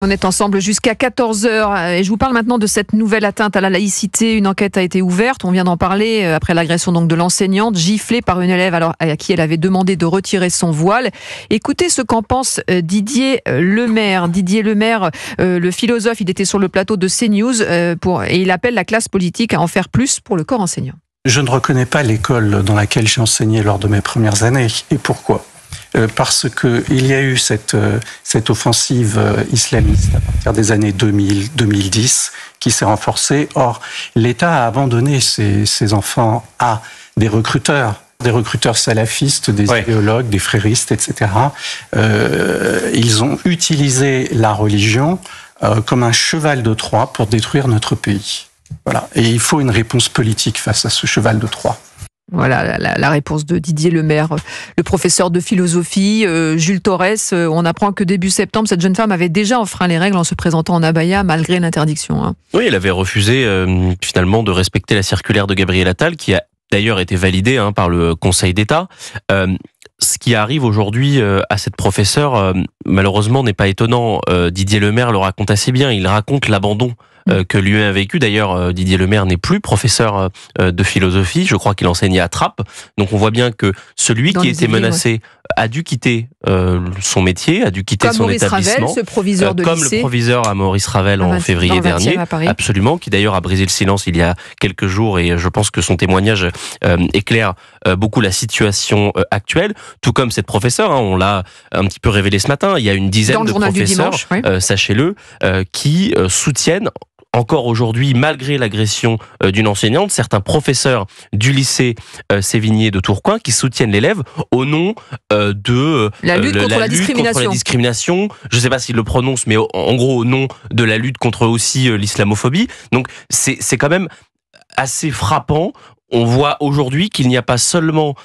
On est ensemble jusqu'à 14h et je vous parle maintenant de cette nouvelle atteinte à la laïcité. Une enquête a été ouverte, on vient d'en parler, après l'agression donc de l'enseignante giflée par une élève alors à qui elle avait demandé de retirer son voile. Écoutez ce qu'en pense Didier Lemaire. Didier Lemaire, le philosophe, il était sur le plateau de CNews et il appelle la classe politique à en faire plus pour le corps enseignant. Je ne reconnais pas l'école dans laquelle j'ai enseigné lors de mes premières années. Et pourquoi ? Parce que il y a eu cette offensive islamiste à partir des années 2000-2010 qui s'est renforcée. Or, l'État a abandonné ces enfants à des recruteurs salafistes, des idéologues, des fréristes, etc. Ils ont utilisé la religion comme un cheval de Troie pour détruire notre pays. Voilà. Et il faut une réponse politique face à ce cheval de Troie. Voilà la réponse de Didier Lemaire, le professeur de philosophie. Jules Torres, on apprend que début septembre, cette jeune femme avait déjà enfreint les règles en se présentant en abaya malgré l'interdiction. Oui, elle avait refusé finalement de respecter la circulaire de Gabriel Attal, qui a d'ailleurs été validée par le Conseil d'État. Ce qui arrive aujourd'hui à cette professeure, malheureusement, n'est pas étonnant. Didier Lemaire le raconte assez bien. Il raconte l'abandon que lui a vécu. D'ailleurs, Didier Lemaire n'est plus professeur de philosophie. Je crois qu'il enseignait à Trappes. Donc on voit bien que celui qui était menacé a dû quitter son métier, a dû quitter comme son Maurice établissement. Ravel, ce proviseur de comme lycée. le proviseur à Maurice Ravel en février dernier. Absolument, qui d'ailleurs a brisé le silence il y a quelques jours, et je pense que son témoignage éclaire beaucoup la situation actuelle. Tout comme cette professeure, on l'a un petit peu révélé ce matin, il y a une dizaine de professeurs, sachez-le, qui soutiennent encore aujourd'hui, malgré l'agression d'une enseignante, certains professeurs du lycée Sévigné de Tourcoing qui soutiennent l'élève au nom de la lutte contre la discrimination. Je ne sais pas s'ils le prononcent, mais en gros au nom de la lutte contre aussi l'islamophobie. Donc c'est quand même assez frappant. On voit aujourd'hui qu'il n'y a pas seulement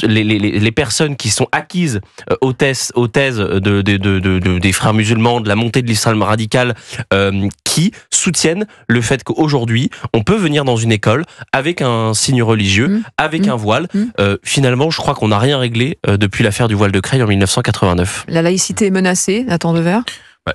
les personnes qui sont acquises aux thèses des frères musulmans, de la montée de l'islam radical, qui soutiennent le fait qu'aujourd'hui, on peut venir dans une école avec un signe religieux, avec un voile. Finalement, je crois qu'on n'a rien réglé depuis l'affaire du voile de Creil en 1989. La laïcité est menacée, Nathan Devers.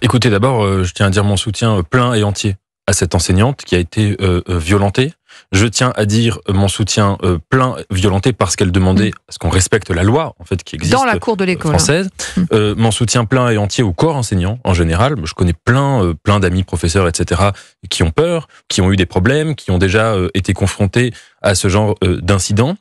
Écoutez, d'abord, je tiens à dire mon soutien plein et entier à cette enseignante qui a été violentée. Je tiens à dire mon soutien plein violenté parce qu'elle demandait à ce qu'on respecte la loi en fait qui existe dans la cour de l'école française. Mon soutien plein et entier au corps enseignant en général. Je connais plein d'amis professeurs, etc. qui ont peur, qui ont eu des problèmes, qui ont déjà été confrontés à ce genre d'incidents.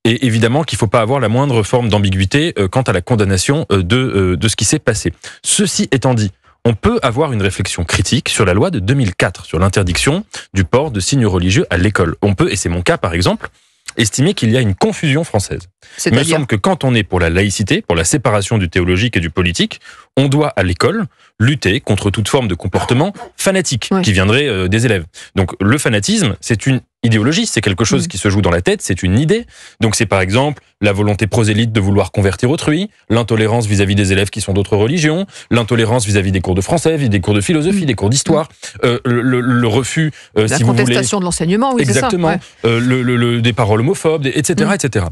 Et évidemment qu'il ne faut pas avoir la moindre forme d'ambiguïté quant à la condamnation de ce qui s'est passé. Ceci étant dit, on peut avoir une réflexion critique sur la loi de 2004, sur l'interdiction du port de signes religieux à l'école. On peut, et c'est mon cas par exemple, estimer qu'il y a une confusion française. Il me semble que quand on est pour la laïcité, pour la séparation du théologique et du politique, on doit à l'école lutter contre toute forme de comportement fanatique qui viendrait des élèves. Donc le fanatisme, c'est une idéologie, c'est quelque chose qui se joue dans la tête, c'est une idée. Donc c'est par exemple la volonté prosélyte de vouloir convertir autrui, l'intolérance vis-à-vis des élèves qui sont d'autres religions, l'intolérance vis-à-vis des cours de français, des cours de philosophie, des cours d'histoire, le refus, la contestation de l'enseignement, oui, exactement, c'est ça, des paroles homophobes, etc., etc.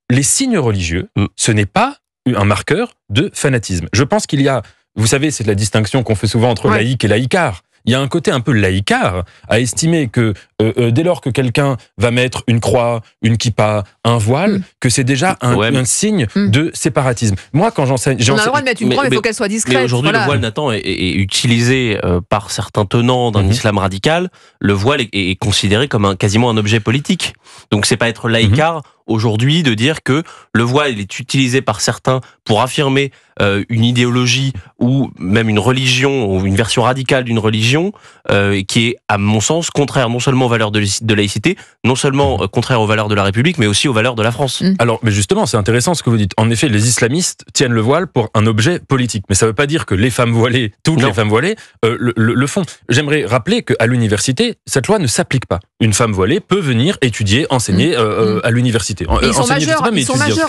Les signes religieux, ce n'est pas un marqueur de fanatisme. Je pense qu'il y a, vous savez, c'est la distinction qu'on fait souvent entre laïque et laïcard. Il y a un côté un peu laïcard à estimer que dès lors que quelqu'un va mettre une croix, une kippa, un voile, que c'est déjà un signe de séparatisme. Moi, quand j'enseigne... On a le droit de mettre une croix, mais il faut qu'elle soit discrète. Mais aujourd'hui, le voile, Nathan, est utilisé par certains tenants d'un islam radical. Le voile est considéré comme quasiment un objet politique. Donc c'est pas être laïcard aujourd'hui de dire que le voile est utilisé par certains pour affirmer une idéologie ou même une religion ou une version radicale d'une religion qui est, à mon sens, contraire non seulement aux valeurs de laïcité, non seulement contraire aux valeurs de la République, mais aussi aux valeurs de la France. Alors, mais justement, c'est intéressant ce que vous dites. En effet, les islamistes tiennent le voile pour un objet politique, mais ça ne veut pas dire que les femmes voilées, toutes les femmes voilées, le font. J'aimerais rappeler qu'à l'université, cette loi ne s'applique pas. Une femme voilée peut venir étudier, enseigner à l'université. Ils sont majeurs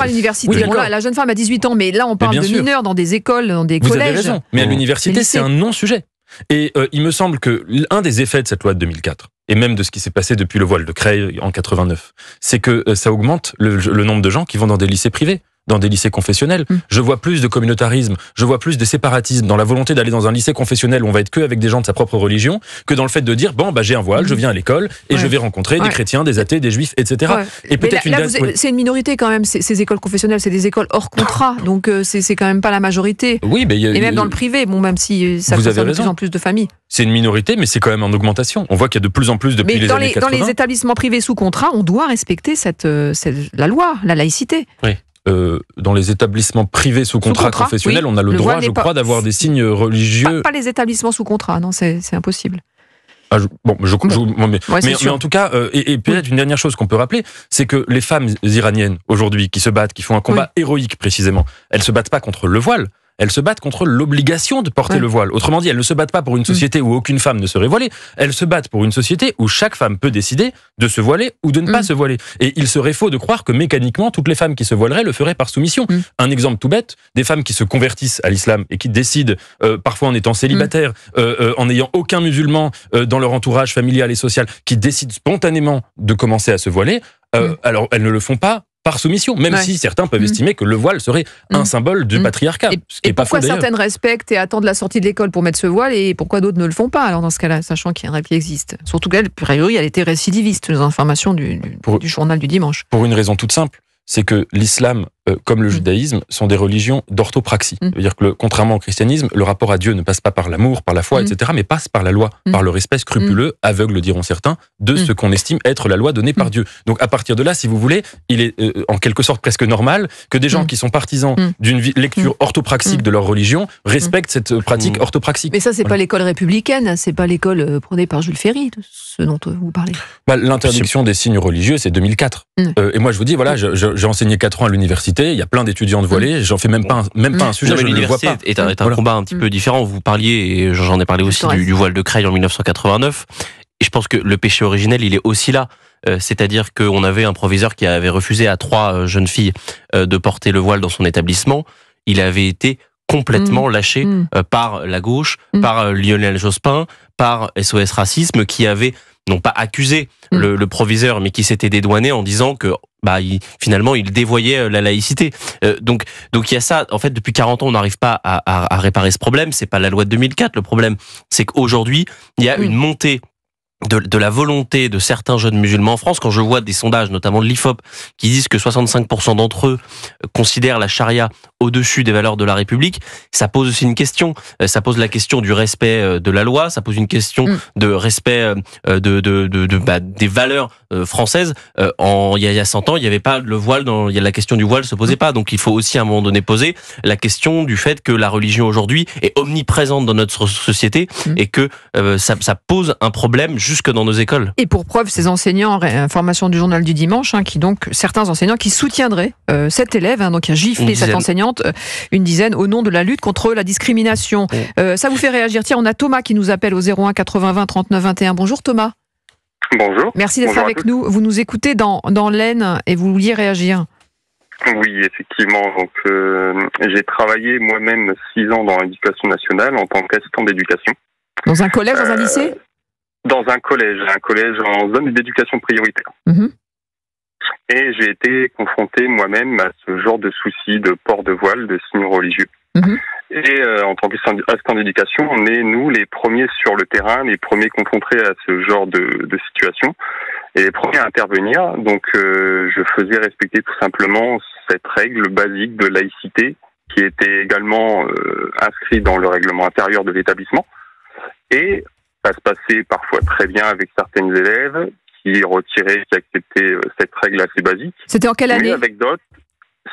à l'université. Oui, la jeune femme a 18 ans, mais là on parle de mineurs dans des écoles, dans des collèges. Vous avez raison, mais à l'université c'est un non-sujet. Et il me semble que l'un des effets de cette loi de 2004, et même de ce qui s'est passé depuis le voile de Creil en 89, c'est que ça augmente le nombre de gens qui vont dans des lycées privés. dans des lycées confessionnels. Je vois plus de communautarisme, je vois plus de séparatisme dans la volonté d'aller dans un lycée confessionnel où on va être que avec des gens de sa propre religion, que dans le fait de dire j'ai un voile, je viens à l'école et je vais rencontrer des chrétiens, des athées, des juifs, etc. Et peut-être c'est une minorité quand même, ces écoles confessionnelles, c'est des écoles hors contrat, donc c'est quand même pas la majorité. Oui, et même dans le privé, même si ça concerne de plus en plus de familles. C'est une minorité, mais c'est quand même en augmentation. On voit qu'il y a de plus en plus depuis les années 80. Dans les établissements privés sous contrat, on doit respecter la loi, la laïcité. Oui. Dans les établissements privés sous contrat confessionnel, on a le droit, je crois, d'avoir des signes religieux. Pas les établissements sous contrat, non, c'est impossible. Mais en tout cas, et peut-être une dernière chose qu'on peut rappeler, c'est que les femmes iraniennes aujourd'hui qui se battent, qui font un combat héroïque précisément, elles se battent pas contre le voile. Elles se battent contre l'obligation de porter le voile. Autrement dit, elles ne se battent pas pour une société où aucune femme ne serait voilée. Elles se battent pour une société où chaque femme peut décider de se voiler ou de ne pas se voiler. Et il serait faux de croire que mécaniquement, toutes les femmes qui se voileraient le feraient par soumission. Un exemple tout bête, des femmes qui se convertissent à l'islam et qui décident, parfois en étant célibataires, en n'ayant aucun musulman dans leur entourage familial et social, qui décident spontanément de commencer à se voiler, alors elles ne le font pas par soumission, même si certains peuvent estimer que le voile serait un symbole du patriarcat. Et pourquoi certaines respectent et attendent la sortie de l'école pour mettre ce voile et pourquoi d'autres ne le font pas, alors dans ce cas-là, sachant qu'il y a un règle qui existe. Surtout qu'elle, a priori, elle était récidiviste, les informations du journal du dimanche. Pour une raison toute simple, c'est que l'islam, comme le judaïsme, sont des religions d'orthopraxie. C'est-à-dire que, contrairement au christianisme, le rapport à Dieu ne passe pas par l'amour, par la foi, etc., mais passe par la loi, par le respect scrupuleux, aveugle diront certains, de ce qu'on estime être la loi donnée par Dieu. Donc à partir de là, si vous voulez, il est en quelque sorte presque normal que des gens qui sont partisans d'une lecture orthopraxique de leur religion respectent cette pratique orthopraxique. Mais ça, c'est pas l'école républicaine, c'est pas l'école prônée par Jules Ferry, ce dont vous parlez. L'interdiction des signes religieux, c'est 2004. Et moi, je vous dis, voilà, j'ai enseigné 4 ans à l'université, il y a plein d'étudiants de voilés, j'en fais même pas un sujet, je ne le vois pas. Est un combat un petit peu différent. Vous parliez, et j'en ai parlé aussi, du voile de Creil en 1989. Et je pense que le péché originel, il est aussi là. C'est-à-dire qu'on avait un proviseur qui avait refusé à 3 jeunes filles de porter le voile dans son établissement. Il avait été complètement lâché par la gauche, par Lionel Jospin, par SOS Racisme, qui avait non pas accusé le proviseur, mais qui s'était dédouané en disant que finalement il dévoyait la laïcité. Donc il y a ça. En fait, depuis 40 ans, on n'arrive pas à réparer ce problème. C'est pas la loi de 2004. Le problème, c'est qu'aujourd'hui, il y a une montée de la volonté de certains jeunes musulmans en France. Quand je vois des sondages, notamment de l'IFOP, qui disent que 65% d'entre eux considèrent la charia au-dessus des valeurs de la République, ça pose aussi une question. Ça pose la question du respect de la loi, ça pose une question de respect des valeurs françaises. Il y a 100 ans, il n'y avait pas le voile, la question du voile se posait pas. Donc il faut aussi à un moment donné poser la question du fait que la religion aujourd'hui est omniprésente dans notre société et que ça pose un problème jusque dans nos écoles. Et pour preuve, ces enseignants, information du journal du dimanche, certains enseignants qui soutiendraient cet élève, donc qui a giflé cette enseignante, une dizaine, au nom de la lutte contre la discrimination. Ça vous fait réagir. Tiens, on a Thomas qui nous appelle au 01 80 20 39 21. Bonjour Thomas. Bonjour. Merci d'être avec nous. Vous nous écoutez dans l'Aisne et vous vouliez réagir. Oui, effectivement. Donc, j'ai travaillé moi-même 6 ans dans l'éducation nationale en tant qu'assistant d'éducation. Dans un collège, dans un lycée ? Dans un collège en zone d'éducation prioritaire. Et j'ai été confronté moi-même à ce genre de soucis de port de voile, de signes religieux. Et en tant qu'assistant d'éducation, on est, nous, les premiers sur le terrain, les premiers confrontés à ce genre de situation, et les premiers à intervenir. Donc, je faisais respecter tout simplement cette règle basique de laïcité qui était également inscrite dans le règlement intérieur de l'établissement. Et ça se passait parfois très bien avec certaines élèves qui retiraient, qui acceptaient cette règle assez basique. C'était en quelle année ? Mais avec d'autres,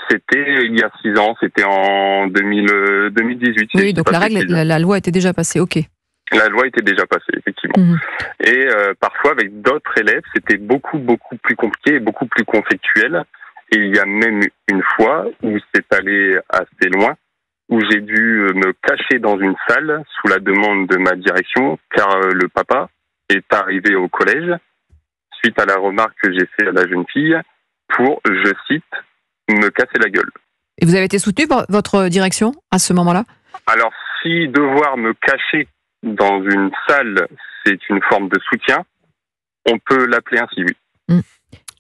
c'était il y a 6 ans, c'était en 2018. Oui, donc la loi était déjà passée, ok. La loi était déjà passée, effectivement. Et parfois, avec d'autres élèves, c'était beaucoup plus compliqué et beaucoup plus conflictuel. Et il y a même une fois où c'est allé assez loin, où j'ai dû me cacher dans une salle sous la demande de ma direction, car le papa est arrivé au collège, suite à la remarque que j'ai faite à la jeune fille, pour, je cite, me casser la gueule. Et vous avez été soutenu par votre direction à ce moment-là ? Alors, si devoir me cacher dans une salle, c'est une forme de soutien, on peut l'appeler ainsi, oui.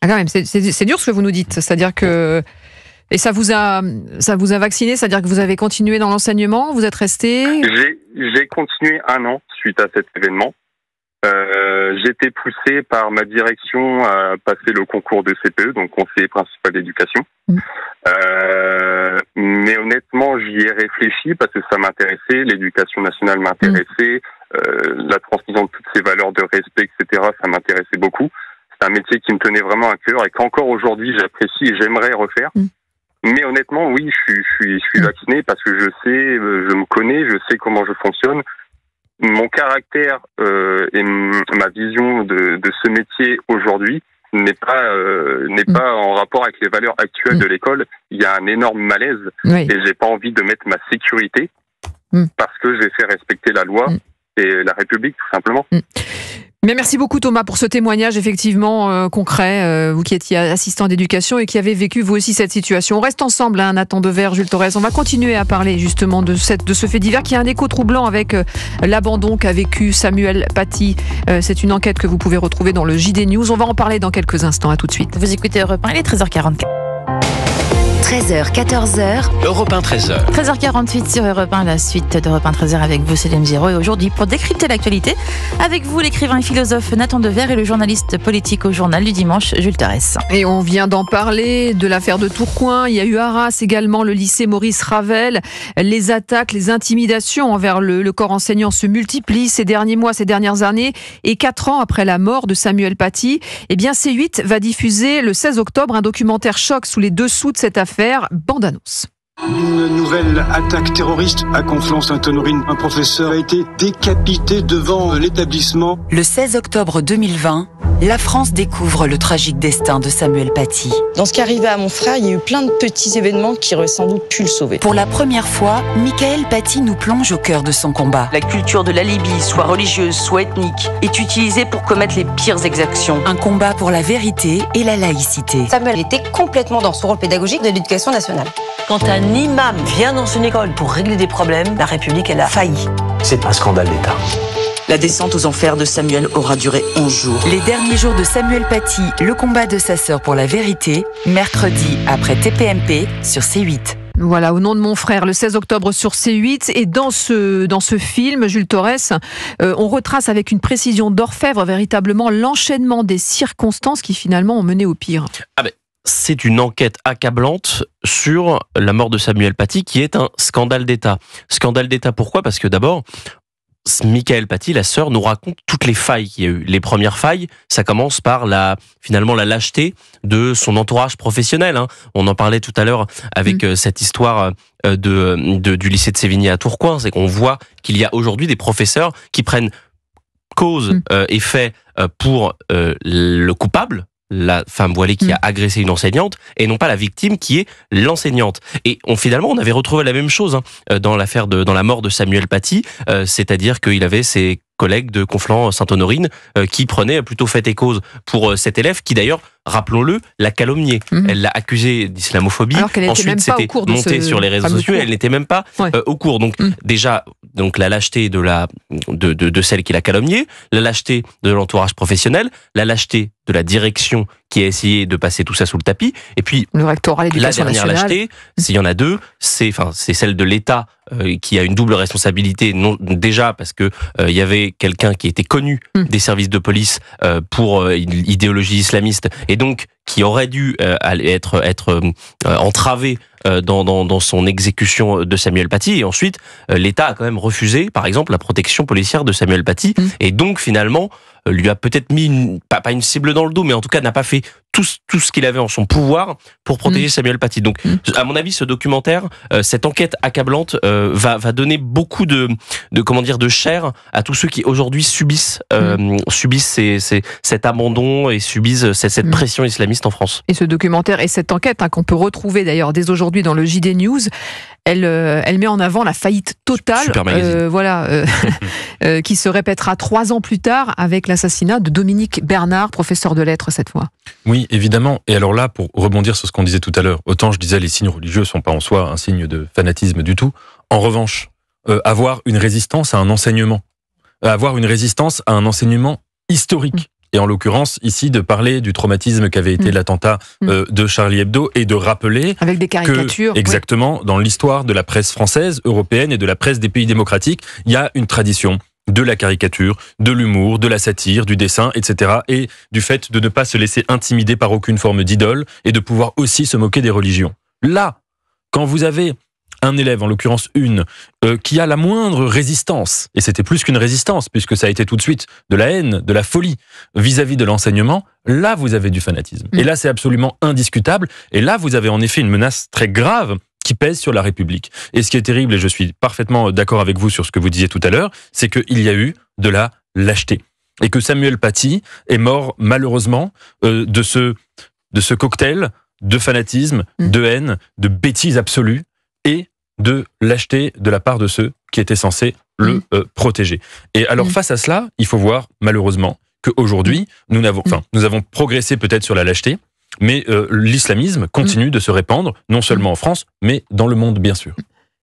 Ah, quand même, c'est dur ce que vous nous dites, c'est-à-dire que Et ça vous a vacciné, c'est-à-dire que vous avez continué dans l'enseignement, vous êtes resté? J'ai continué 1 an suite à cet événement. J'ai été poussé par ma direction à passer le concours de CPE, donc conseiller principal d'éducation. Mais honnêtement, j'y ai réfléchi parce que ça m'intéressait, l'éducation nationale m'intéressait, la transmission de toutes ces valeurs de respect, etc., ça m'intéressait beaucoup. C'est un métier qui me tenait vraiment à cœur et qu'encore aujourd'hui j'apprécie et j'aimerais refaire. Mais honnêtement, oui, je suis vacciné parce que je sais, je me connais, je sais comment je fonctionne. Mon caractère et ma vision de ce métier aujourd'hui n'est pas en rapport avec les valeurs actuelles de l'école. Il y a un énorme malaise et j'ai pas envie de mettre ma sécurité parce que j'ai fait respecter la loi et la République, tout simplement. Mais merci beaucoup Thomas pour ce témoignage effectivement concret, vous qui étiez assistant d'éducation et qui avez vécu vous aussi cette situation. On reste ensemble, Nathan Dever, Jules Torres. On va continuer à parler justement de ce fait divers qui a un écho troublant avec l'abandon qu'a vécu Samuel Paty. C'est une enquête que vous pouvez retrouver dans le JD News. On va en parler dans quelques instants. À tout de suite. Vous écoutez Europe 1, il est 13h44. 13h, 14h. Europe 1, 13h. 13h48 sur Europe 1, la suite d'Europe 1, 13h avec vous, Céline Giraud. Et aujourd'hui, pour décrypter l'actualité, avec vous, l'écrivain et philosophe Nathan Dever et le journaliste politique au Journal du Dimanche, Jules Torres. Et on vient d'en parler, de l'affaire de Tourcoing. Il y a eu Arras également, le lycée Maurice Ravel. Les attaques, les intimidations envers le corps enseignant se multiplient ces derniers mois, ces dernières années. Et 4 ans après la mort de Samuel Paty, eh bien, C8 va diffuser le 16 octobre un documentaire choc sous les dessous de cette affaire. Bande-annonce. Une nouvelle attaque terroriste à Conflans-Sainte-Honorine. Un professeur a été décapité devant l'établissement. Le 16 octobre 2020, la France découvre le tragique destin de Samuel Paty. Dans ce qui arrivait à mon frère, il y a eu plein de petits événements qui auraient sans doute pu le sauver. Pour la première fois, Michael Paty nous plonge au cœur de son combat. La culture de la Libye, soit religieuse, soit ethnique, est utilisée pour commettre les pires exactions. Un combat pour la vérité et la laïcité. Samuel était complètement dans son rôle pédagogique de l'éducation nationale. Quand un imam vient dans une école pour régler des problèmes, la République, elle a failli. C'est un scandale d'État. La descente aux enfers de Samuel aura duré 11 jours. Les derniers jours de Samuel Paty, le combat de sa sœur pour la vérité, mercredi après TPMP sur C8. Voilà, au nom de mon frère, le 16 octobre sur C8. Et dans ce film, Jules Torres, on retrace avec une précision d'orfèvre véritablement l'enchaînement des circonstances qui finalement ont mené au pire. C'est une enquête accablante sur la mort de Samuel Paty qui est un scandale d'État. Scandale d'État pourquoi ? Parce que d'abord, Michael Paty, la sœur, nous raconte toutes les failles qu'il y a eu. Les premières failles, ça commence par finalement la lâcheté de son entourage professionnel. On en parlait tout à l'heure avec cette histoire du lycée de Sévigné à Tourcoing. C'est qu'on voit qu'il y a aujourd'hui des professeurs qui prennent cause et fait pour le coupable, la femme voilée qui a agressé une enseignante, et non pas la victime qui est l'enseignante. Et finalement, on avait retrouvé la même chose dans la mort de Samuel Paty, c'est-à-dire qu'il avait ses collègues de Conflans-Sainte-Honorine qui prenaient plutôt fait et cause pour cet élève qui d'ailleurs, rappelons-le, l'a calomnié. Elle l'a accusé d'islamophobie. Ensuite, c'était monté sur les réseaux sociaux. Elle n'était même pas au cours. Donc déjà, la lâcheté de celle qui l'a calomnié, la lâcheté de l'entourage professionnel, la lâcheté de la direction qui a essayé de passer tout ça sous le tapis. Et puis le rectorat, l'éducation la dernière nationale. lâcheté, s'il y en a deux, c'est celle de l'État qui a une double responsabilité. Non, déjà parce que il y avait quelqu'un qui était connu des services de police pour idéologie islamiste et donc qui aurait dû être entravé dans son exécution de Samuel Paty. Et ensuite, l'État a quand même refusé, par exemple, la protection policière de Samuel Paty. Et donc, finalement, lui a peut-être mis pas une cible dans le dos, mais en tout cas n'a pas fait tout ce qu'il avait en son pouvoir pour protéger Samuel Paty. Donc, à mon avis, ce documentaire, cette enquête accablante, va donner beaucoup de chair à tous ceux qui aujourd'hui subissent cet abandon et subissent cette pression islamiste en France. Et ce documentaire et cette enquête qu'on peut retrouver d'ailleurs dès aujourd'hui dans le JD News, elle met en avant la faillite totale, qui se répétera 3 ans plus tard avec l'assassinat de Dominique Bernard, professeur de lettres cette fois. Oui, évidemment. Et alors là, pour rebondir sur ce qu'on disait tout à l'heure, autant je disais les signes religieux sont pas en soi un signe de fanatisme du tout. En revanche, avoir une résistance à un enseignement, avoir une résistance à un enseignement historique et en l'occurrence ici de parler du traumatisme qu'avait été l'attentat de Charlie Hebdo et de rappeler avec des caricatures exactement dans l'histoire de la presse française, européenne et de la presse des pays démocratiques, il y a une tradition de la caricature, de l'humour, de la satire, du dessin, etc. et du fait de ne pas se laisser intimider par aucune forme d'idole et de pouvoir aussi se moquer des religions. Là, quand vous avez un élève, en l'occurrence qui a la moindre résistance, et c'était plus qu'une résistance, puisque ça a été tout de suite de la haine, de la folie vis-à-vis de l'enseignement, là vous avez du fanatisme. Et là c'est absolument indiscutable, et là vous avez en effet une menace très grave qui pèse sur la République. Et ce qui est terrible, et je suis parfaitement d'accord avec vous sur ce que vous disiez tout à l'heure, c'est qu'il y a eu de la lâcheté. Et que Samuel Paty est mort malheureusement de ce cocktail de fanatisme, de haine, de bêtise absolue, et de lâcheté de la part de ceux qui étaient censés le protéger. Et alors face à cela, il faut voir malheureusement qu'aujourd'hui, nous avons progressé peut-être sur la lâcheté, mais l'islamisme continue de se répandre, non seulement en France, mais dans le monde bien sûr.